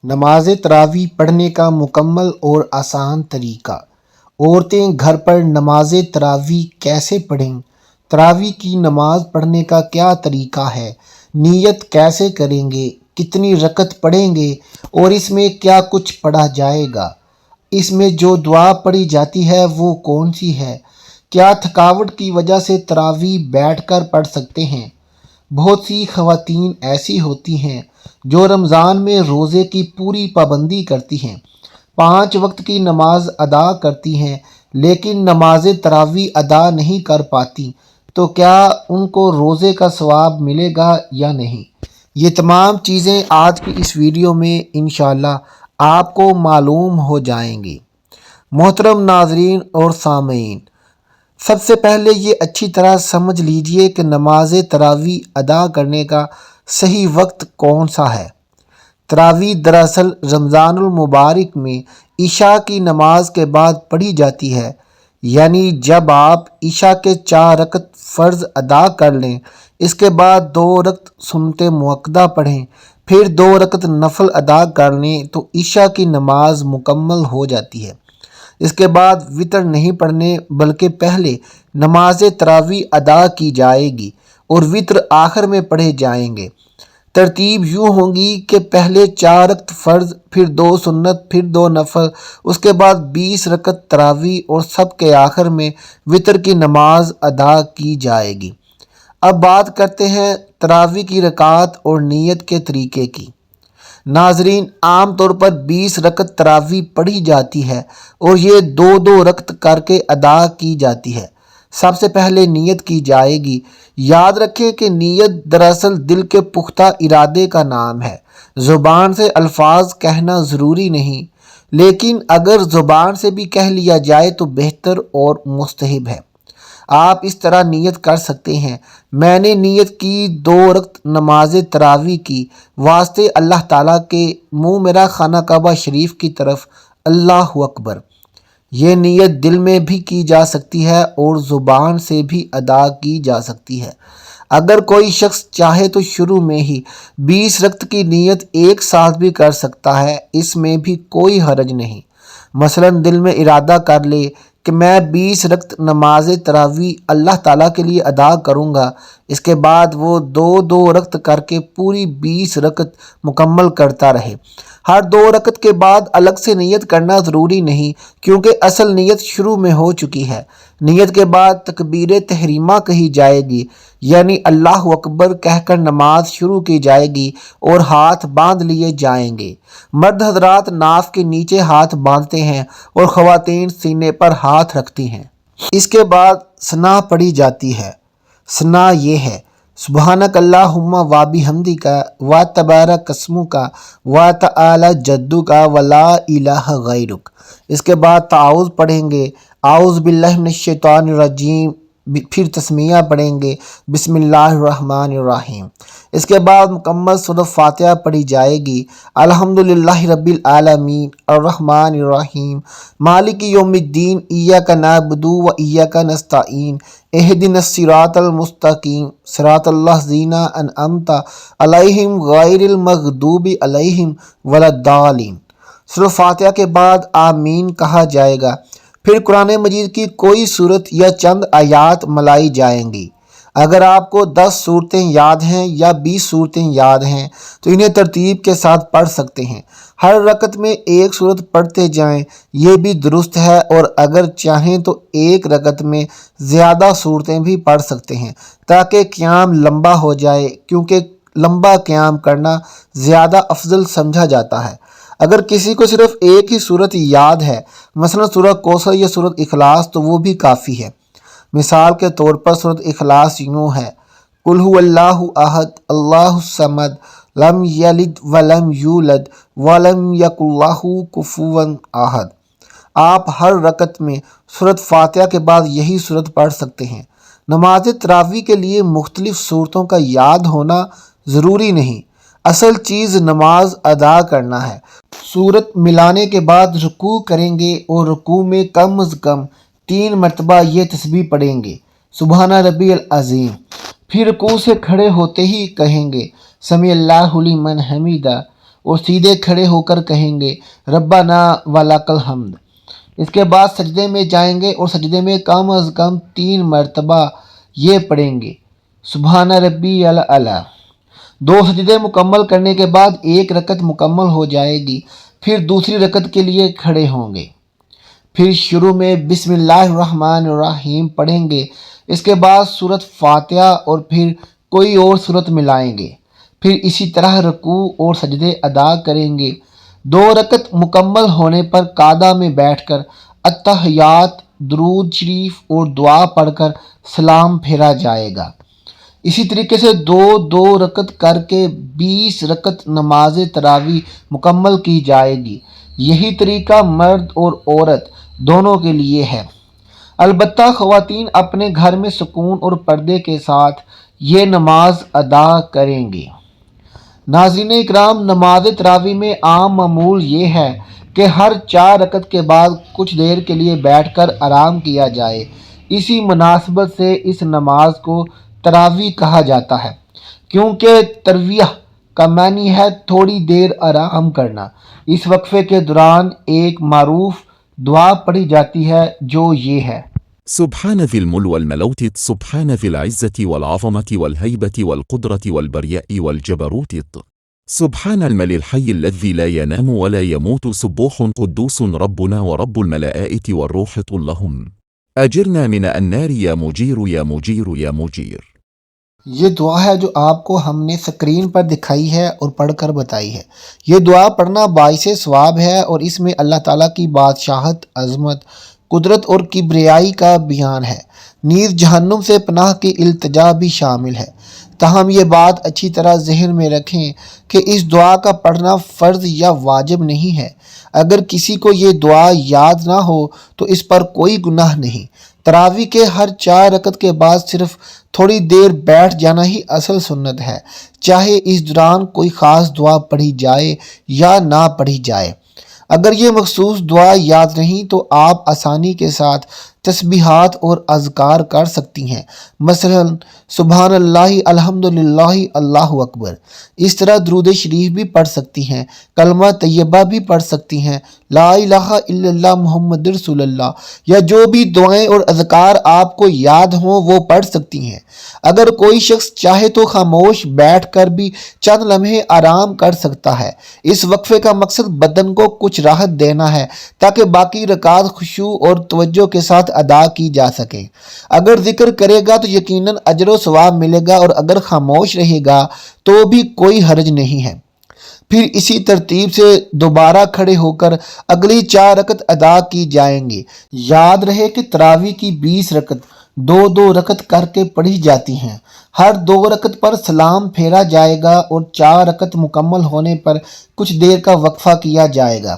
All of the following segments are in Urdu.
نماز تراویح پڑھنے کا مکمل اور آسان طریقہ۔ عورتیں گھر پر نماز تراویح کیسے پڑھیں؟ تراویح کی نماز پڑھنے کا کیا طریقہ ہے؟ نیت کیسے کریں گے؟ کتنی رکعت پڑھیں گے اور اس میں کیا کچھ پڑھا جائے گا؟ اس میں جو دعا پڑھی جاتی ہے وہ کون سی ہے؟ کیا تھکاوٹ کی وجہ سے تراویح بیٹھ کر پڑھ سکتے ہیں؟ بہت سی خواتین ایسی ہوتی ہیں جو رمضان میں روزے کی پوری پابندی کرتی ہیں، 5 وقت کی نماز ادا کرتی ہیں، لیکن نماز تراویح ادا نہیں کر پاتی، تو کیا ان کو روزے کا ثواب ملے گا یا نہیں؟ یہ تمام چیزیں آج کی اس ویڈیو میں انشاءاللہ آپ کو معلوم ہو جائیں گی۔ محترم ناظرین اور سامعین، سب سے پہلے یہ اچھی طرح سمجھ لیجئے کہ نماز تراویح ادا کرنے کا صحیح وقت کون سا ہے۔ تراویح دراصل رمضان المبارک میں عشاء کی نماز کے بعد پڑھی جاتی ہے، یعنی جب آپ عشاء کے 4 رکعت فرض ادا کر لیں، اس کے بعد 2 رکعت سنت مؤکدہ پڑھیں، پھر 2 رکعت نفل ادا کر لیں تو عشاء کی نماز مکمل ہو جاتی ہے۔ اس کے بعد وتر نہیں پڑھنے بلکہ پہلے نماز تراویح ادا کی جائے گی اور وتر آخر میں پڑھے جائیں گے۔ ترتیب یوں ہوگی کہ پہلے 4 رکعت فرض، پھر 2 سنت، پھر 2 نفل، اس کے بعد 20 رکعت تراویح اور سب کے آخر میں وتر کی نماز ادا کی جائے گی۔ اب بات کرتے ہیں تراویح کی رکعات اور نیت کے طریقے کی۔ ناظرین، عام طور پر 20 رکعت تراویح پڑھی جاتی ہے اور یہ 2 رکعت کر کے ادا کی جاتی ہے۔ سب سے پہلے نیت کی جائے گی۔ یاد رکھیں کہ نیت دراصل دل کے پختہ ارادے کا نام ہے۔ زبان سے الفاظ کہنا ضروری نہیں، لیکن اگر زبان سے بھی کہہ لیا جائے تو بہتر اور مستحب ہے۔ آپ اس طرح نیت کر سکتے ہیں: میں نے نیت کی 2 رکعت نماز تراویح کی واسطے اللہ تعالیٰ کے، منہ میرا خانہ کعبہ شریف کی طرف، اللہ اکبر۔ یہ نیت دل میں بھی کی جا سکتی ہے اور زبان سے بھی ادا کی جا سکتی ہے۔ اگر کوئی شخص چاہے تو شروع میں ہی 20 رکعت کی نیت ایک ساتھ بھی کر سکتا ہے، اس میں بھی کوئی حرج نہیں۔ مثلاً دل میں ارادہ کر لے کہ میں 20 رکعت نماز تراویح اللہ تعالیٰ کے لیے ادا کروں گا، اس کے بعد وہ 2 رکعت کر کے پوری 20 رکعت مکمل کرتا رہے۔ ہر 2 رکعت کے بعد الگ سے نیت کرنا ضروری نہیں، کیونکہ اصل نیت شروع میں ہو چکی ہے۔ نیت کے بعد تکبیر تحریمہ کہی جائے گی، یعنی اللہ اکبر کہہ کر نماز شروع کی جائے گی اور ہاتھ باندھ لیے جائیں گے۔ مرد حضرات ناف کے نیچے ہاتھ باندھتے ہیں اور خواتین سینے پر ہاتھ رکھتی ہیں۔ اس کے بعد ثنا پڑھی جاتی ہے۔ ثنا یہ ہے: سبحانک اللہم و بحمدک و تبارک اسمک و تعالی جدک و لا الہ غیرک۔ اس کے بعد تعوذ پڑھیں گے: اعوذ باللہ من الشیطان الرجیم، پھر تسمیہ پڑھیں گے: بسم اللہ الرحمن الرحیم۔ اس کے بعد مکمل سورۃ فاتحہ پڑھی جائے گی: الحمدللہ رب العالمین الرحمن الرحیم مالک یوم الدین ایاک نعبد و ایاک نستعین اہدنا الصراط المستقیم صراط الذین انعمت علیہم غیر المغضوب علیہم ولا الضالین۔ سورۃ فاتحہ کے بعد آمین کہا جائے گا۔ پھر قرآن مجید کی کوئی صورت یا چند آیات ملائی جائیں گی۔ اگر آپ کو 10 صورتیں یاد ہیں یا 20 صورتیں یاد ہیں تو انہیں ترتیب کے ساتھ پڑھ سکتے ہیں۔ ہر رکعت میں 1 صورت پڑھتے جائیں، یہ بھی درست ہے، اور اگر چاہیں تو 1 رکعت میں زیادہ صورتیں بھی پڑھ سکتے ہیں تاکہ قیام لمبا ہو جائے، کیونکہ لمبا قیام کرنا زیادہ افضل سمجھا جاتا ہے۔ اگر کسی کو صرف 1 ہی صورت یاد ہے، مثلا سورہ کوثر یا سورۃ اخلاص، تو وہ بھی کافی ہے۔ مثال کے طور پر سورۃ اخلاص یوں ہے: قل هو اللہ احد اللہ الصمد لم یلد ولم یولد ولم یکن لہ کفوا احد۔ آپ ہر رکعت میں سورۃ فاتحہ کے بعد یہی سورت پڑھ سکتے ہیں۔ نماز تراویح کے لیے مختلف صورتوں کا یاد ہونا ضروری نہیں، اصل چیز نماز ادا کرنا ہے۔ سورت ملانے کے بعد رکوع کریں گے اور رکوع میں کم از کم 3 مرتبہ یہ تسبیح پڑھیں گے: سبحان ربی العظیم۔ پھر رکوع سے کھڑے ہوتے ہی کہیں گے: سمیع اللہ لمن حمیدہ، اور سیدھے کھڑے ہو کر کہیں گے ربنا ولکل حمد۔ اس کے بعد سجدے میں جائیں گے اور سجدے میں کم از کم 3 مرتبہ یہ پڑھیں گے سبحان ربی الاعلی۔ 2 سجدے مکمل کرنے کے بعد 1 رکعت مکمل ہو جائے گی، پھر دوسری رکعت کے لیے کھڑے ہوں گے، پھر شروع میں بسم اللہ الرحمن الرحیم پڑھیں گے، اس کے بعد سورۃ فاتحہ اور پھر کوئی اور سورت ملائیں گے، پھر اسی طرح رکوع اور سجدے ادا کریں گے۔ 2 رکعت مکمل ہونے پر قعدہ میں بیٹھ کر اتحیات، درود شریف اور دعا پڑھ کر سلام پھیرا جائے گا۔ اسی طریقے سے 2 رکعت کر کے 20 رکعت نماز تراویح مکمل کی جائے گی۔ یہی طریقہ مرد اور عورت دونوں کے لیے ہے۔ البتہ خواتین اپنے گھر میں سکون اور پردے کے ساتھ یہ نماز ادا کریں گے۔ ناظرین اکرام، نماز تراویح میں عام معمول یہ ہے کہ ہر 4 رکعت کے بعد کچھ دیر کے لیے بیٹھ کر آرام کیا جائے۔ اسی مناسبت سے اس نماز کو تراویح کہا جاتا ہے، کیونکہ ترویہ کا معنی ہے تھوڑی دیر آرام کرنا۔ اس وقفے کے دوران ایک معروف دعا پڑھی جاتی ہے جو یہ ہے: سبحان ذي الملء والملوت، سبحان ذي العزة والعظمة والهيبة والقدرة والبرياء والجبروت، سبحان الملك الحي الذي لا ينام ولا يموت، سبوح قدوس ربنا ورب الملائكة والروح، اللهم أجرنا من النار يا مجير يا مجير يا مجير۔ یہ دعا ہے جو آپ کو ہم نے سکرین پر دکھائی ہے اور پڑھ کر بتائی ہے۔ یہ دعا پڑھنا باعث ثواب ہے اور اس میں اللہ تعالیٰ کی بادشاہت، عظمت، قدرت اور کبریائی کا بیان ہے۔ نیز جہنم سے پناہ کی التجا بھی شامل ہے۔ تاہم یہ بات اچھی طرح ذہن میں رکھیں کہ اس دعا کا پڑھنا فرض یا واجب نہیں ہے۔ اگر کسی کو یہ دعا یاد نہ ہو تو اس پر کوئی گناہ نہیں۔ تراویح کے ہر 4 رکعت کے بعد صرف تھوڑی دیر بیٹھ جانا ہی اصل سنت ہے، چاہے اس دوران کوئی خاص دعا پڑھی جائے یا نہ پڑھی جائے۔ اگر یہ مخصوص دعا یاد نہیں تو آپ آسانی کے ساتھ تسبیحات اور اذکار کر سکتی ہیں، مثلا سبحان اللہ، الحمدللہ، اللہ اکبر۔ اس طرح درود شریف بھی پڑھ سکتی ہیں، کلمہ طیبہ بھی پڑھ سکتی ہیں، لا الہ الا اللہ محمد رسول اللہ، یا جو بھی دعائیں اور اذکار آپ کو یاد ہوں وہ پڑھ سکتی ہیں۔ اگر کوئی شخص چاہے تو خاموش بیٹھ کر بھی چند لمحے آرام کر سکتا ہے۔ اس وقفے کا مقصد بدن کو کچھ راحت دینا ہے تاکہ باقی رکعات خشوع اور توجہ کے ساتھ ادا کی جا سکیں۔ اگر ذکر کرے گا تو یقیناً اجر و ثواب ملے گا، اور اگر خاموش رہے گا تو بھی کوئی حرج نہیں ہے۔ پھر اسی ترتیب سے دوبارہ کھڑے ہو کر اگلی 4 رکعت ادا کی جائیں گی۔ یاد رہے کہ تراویح کی 20 رکعت 2 رکعت کر کے پڑھی جاتی ہیں۔ ہر 2 رکعت پر سلام پھیرا جائے گا اور 4 رکعت مکمل ہونے پر کچھ دیر کا وقفہ کیا جائے گا۔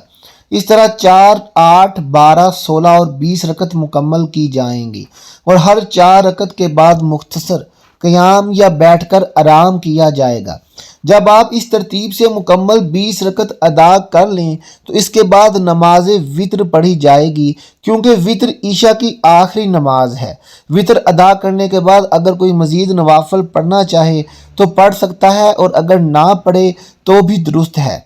اس طرح 4، 8، 12، 16 اور 20 رکعت مکمل کی جائیں گی، اور ہر 4 رکعت کے بعد مختصر قیام یا بیٹھ کر آرام کیا جائے گا۔ جب آپ اس ترتیب سے مکمل 20 رکعت ادا کر لیں تو اس کے بعد نماز وتر پڑھی جائے گی، کیونکہ وتر عشاء کی آخری نماز ہے۔ وتر ادا کرنے کے بعد اگر کوئی مزید نوافل پڑھنا چاہے تو پڑھ سکتا ہے، اور اگر نہ پڑھے تو بھی درست ہے۔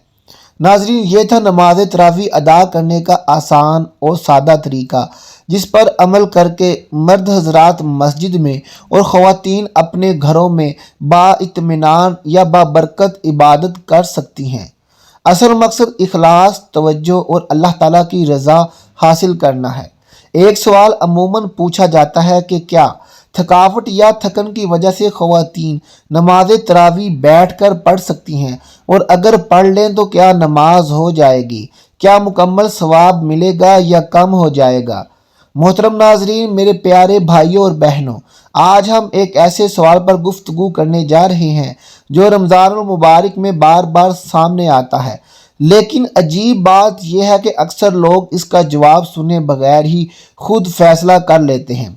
ناظرین، یہ تھا نماز تراویح ادا کرنے کا آسان اور سادہ طریقہ، جس پر عمل کر کے مرد حضرات مسجد میں اور خواتین اپنے گھروں میں با اطمینان یا بابرکت عبادت کر سکتی ہیں۔ اصل مقصد اخلاص، توجہ اور اللہ تعالیٰ کی رضا حاصل کرنا ہے۔ ایک سوال عموماً پوچھا جاتا ہے کہ کیا تھکاوٹ یا تھکن کی وجہ سے خواتین نماز تراویح بیٹھ کر پڑھ سکتی ہیں، اور اگر پڑھ لیں تو کیا نماز ہو جائے گی؟ کیا مکمل ثواب ملے گا یا کم ہو جائے گا؟ محترم ناظرین، میرے پیارے بھائیوں اور بہنوں، آج ہم ایک ایسے سوال پر گفتگو کرنے جا رہے ہیں جو رمضان المبارک میں بار بار سامنے آتا ہے، لیکن عجیب بات یہ ہے کہ اکثر لوگ اس کا جواب سنے بغیر ہی خود فیصلہ کر لیتے ہیں۔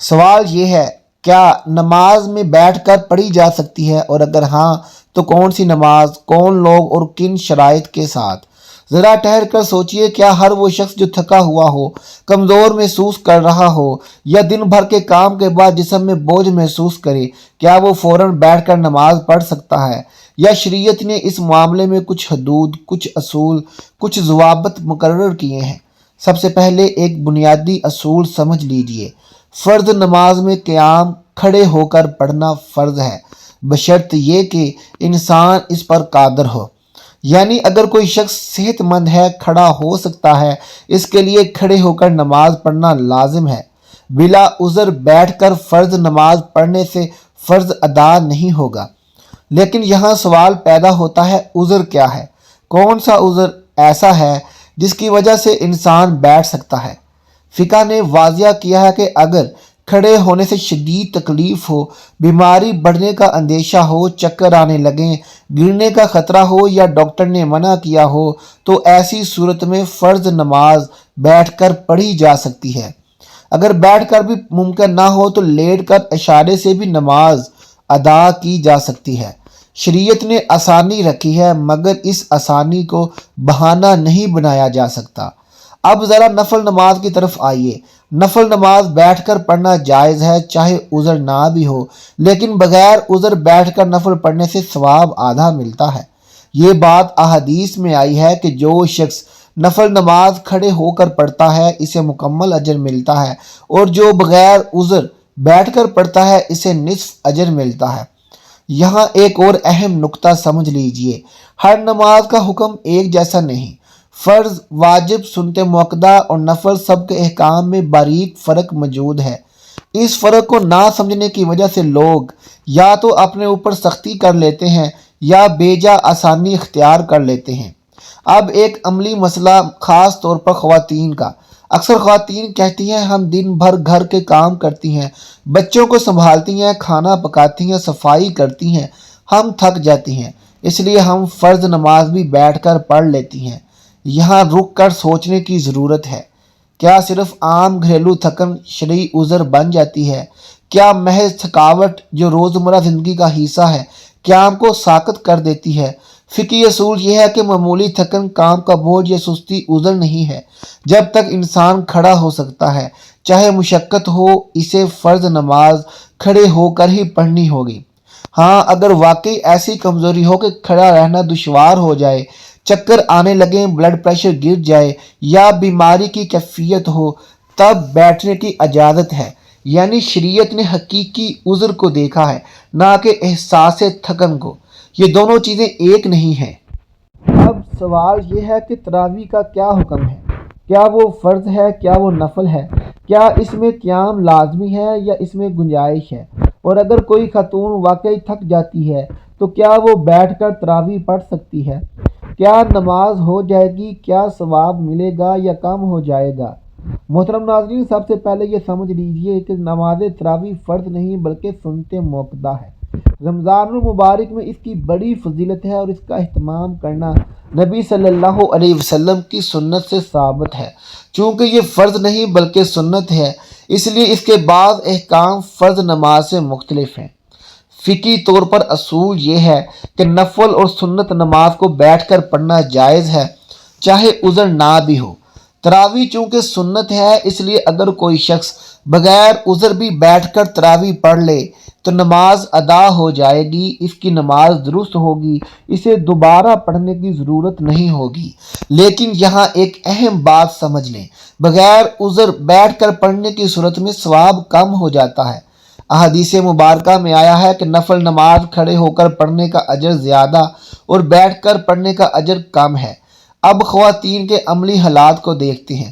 سوال یہ ہے، کیا نماز میں بیٹھ کر پڑھی جا سکتی ہے، اور اگر ہاں تو کون سی نماز، کون لوگ اور کن شرائط کے ساتھ؟ ذرا ٹھہر کر سوچئے، کیا ہر وہ شخص جو تھکا ہوا ہو، کمزور محسوس کر رہا ہو یا دن بھر کے کام کے بعد جسم میں بوجھ محسوس کرے، کیا وہ فوراً بیٹھ کر نماز پڑھ سکتا ہے؟ یا شریعت نے اس معاملے میں کچھ حدود، کچھ اصول، کچھ ضوابط مقرر کیے ہیں؟ سب سے پہلے ایک بنیادی اصول سمجھ لیجئے، فرض نماز میں قیام کھڑے ہو کر پڑھنا فرض ہے، بشرط یہ کہ انسان اس پر قادر ہو۔ یعنی اگر کوئی شخص صحت مند ہے، کھڑا ہو سکتا ہے، اس کے لیے کھڑے ہو کر نماز پڑھنا لازم ہے۔ بلا عذر بیٹھ کر فرض نماز پڑھنے سے فرض ادا نہیں ہوگا۔ لیکن یہاں سوال پیدا ہوتا ہے، عذر کیا ہے؟ کون سا عذر ایسا ہے جس کی وجہ سے انسان بیٹھ سکتا ہے؟ فقہ نے واضح کیا ہے کہ اگر کھڑے ہونے سے شدید تکلیف ہو، بیماری بڑھنے کا اندیشہ ہو، چکر آنے لگیں، گرنے کا خطرہ ہو یا ڈاکٹر نے منع کیا ہو تو ایسی صورت میں فرض نماز بیٹھ کر پڑھی جا سکتی ہے۔ اگر بیٹھ کر بھی ممکن نہ ہو تو لیٹ کر اشارے سے بھی نماز ادا کی جا سکتی ہے۔ شریعت نے آسانی رکھی ہے، مگر اس آسانی کو بہانہ نہیں بنایا جا سکتا۔ اب ذرا نفل نماز کی طرف آئیے۔ نفل نماز بیٹھ کر پڑھنا جائز ہے، چاہے عذر نہ بھی ہو، لیکن بغیر عذر بیٹھ کر نفل پڑھنے سے ثواب آدھا ملتا ہے۔ یہ بات احادیث میں آئی ہے کہ جو شخص نفل نماز کھڑے ہو کر پڑھتا ہے اسے مکمل اجر ملتا ہے، اور جو بغیر عذر بیٹھ کر پڑھتا ہے اسے نصف اجر ملتا ہے۔ یہاں ایک اور اہم نکتہ سمجھ لیجئے، ہر نماز کا حکم ایک جیسا نہیں۔ فرض، واجب، سنت موقدہ اور نفل سب کے احکام میں باریک فرق موجود ہے۔ اس فرق کو نہ سمجھنے کی وجہ سے لوگ یا تو اپنے اوپر سختی کر لیتے ہیں یا بیجا آسانی اختیار کر لیتے ہیں۔ اب ایک عملی مسئلہ خاص طور پر خواتین کا۔ اکثر خواتین کہتی ہیں ہم دن بھر گھر کے کام کرتی ہیں، بچوں کو سنبھالتی ہیں، کھانا پکاتی ہیں، صفائی کرتی ہیں، ہم تھک جاتی ہیں، اس لیے ہم فرض نماز بھی بیٹھ کر پڑھ لیتی ہیں۔ یہاں رک کر سوچنے کی ضرورت ہے، کیا صرف عام گھریلو تھکن شرعی عذر بن جاتی ہے؟ کیا محض تھکاوٹ جو روزمرہ زندگی کا حصہ ہے قیام کو ساقط کر دیتی ہے؟ فقہی اصول یہ ہے کہ معمولی تھکن، کام کا بوجھ یا سستی عذر نہیں ہے۔ جب تک انسان کھڑا ہو سکتا ہے، چاہے مشقت ہو، اسے فرض نماز کھڑے ہو کر ہی پڑھنی ہوگی۔ ہاں، اگر واقعی ایسی کمزوری ہو کہ کھڑا رہنا دشوار ہو جائے، چکر آنے لگیں، بلڈ پریشر گر جائے یا بیماری کی کیفیت ہو، تب بیٹھنے کی اجازت ہے۔ یعنی شریعت نے حقیقی عذر کو دیکھا ہے، نہ کہ احساس تھکن کو۔ یہ دونوں چیزیں ایک نہیں ہیں۔ اب سوال یہ ہے کہ تراویح کا کیا حکم ہے؟ کیا وہ فرض ہے؟ کیا وہ نفل ہے؟ کیا اس میں قیام لازمی ہے یا اس میں گنجائش ہے؟ اور اگر کوئی خاتون واقعی تھک جاتی ہے تو کیا وہ بیٹھ کر تراویح پڑھ سکتی ہے؟ کیا نماز ہو جائے گی؟ کیا ثواب ملے گا یا کم ہو جائے گا؟ محترم ناظرین، سب سے پہلے یہ سمجھ لیجئے کہ نماز تراویح فرض نہیں بلکہ سنت موقدہ ہے۔ رمضان المبارک میں اس کی بڑی فضیلت ہے اور اس کا اہتمام کرنا نبی صلی اللہ علیہ وسلم کی سنت سے ثابت ہے۔ چونکہ یہ فرض نہیں بلکہ سنت ہے، اس لیے اس کے بعض احکام فرض نماز سے مختلف ہیں۔ فقہی طور پر اصول یہ ہے کہ نفل اور سنت نماز کو بیٹھ کر پڑھنا جائز ہے، چاہے عذر نہ بھی ہو۔ تراویح چونکہ سنت ہے، اس لیے اگر کوئی شخص بغیر عذر بھی بیٹھ کر تراویح پڑھ لے تو نماز ادا ہو جائے گی، اس کی نماز درست ہوگی، اسے دوبارہ پڑھنے کی ضرورت نہیں ہوگی۔ لیکن یہاں ایک اہم بات سمجھ لیں، بغیر عذر بیٹھ کر پڑھنے کی صورت میں ثواب کم ہو جاتا ہے۔ احادیث مبارکہ میں آیا ہے کہ نفل نماز کھڑے ہو کر پڑھنے کا اجر زیادہ اور بیٹھ کر پڑھنے کا اجر کم ہے۔ اب خواتین کے عملی حالات کو دیکھتے ہیں۔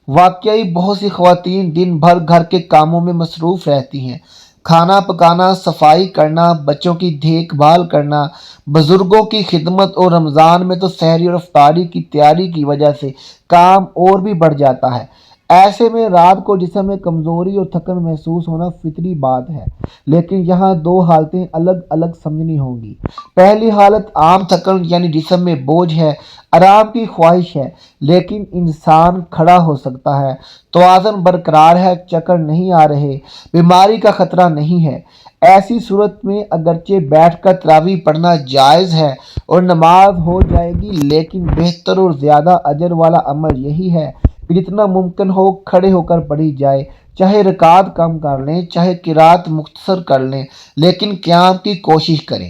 واقعی بہت سی خواتین دن بھر گھر کے کاموں میں مصروف رہتی ہیں، کھانا پکانا، صفائی کرنا، بچوں کی دیکھ بھال کرنا، بزرگوں کی خدمت، اور رمضان میں تو سحری اور افطاری کی تیاری کی وجہ سے کام اور بھی بڑھ جاتا ہے۔ ایسے میں رات کو جسم میں کمزوری اور تھکن محسوس ہونا فطری بات ہے، لیکن یہاں دو حالتیں الگ الگ سمجھنی ہوں گی۔ پہلی حالت عام تھکن یعنی جسم میں بوجھ ہے، آرام کی خواہش ہے، لیکن انسان کھڑا ہو سکتا ہے، توازن برقرار ہے، چکر نہیں آ رہے، بیماری کا خطرہ نہیں ہے۔ ایسی صورت میں اگرچہ بیٹھ کر تراویح پڑھنا جائز ہے اور نماز ہو جائے گی، لیکن بہتر اور زیادہ اجر والا عمل یہی ہے کہ جتنا ممکن ہو کھڑے ہو کر پڑھی جائے، چاہے رکعت کم کر لیں، چاہے قرات مختصر کر لیں، لیکن قیام کی کوشش کریں۔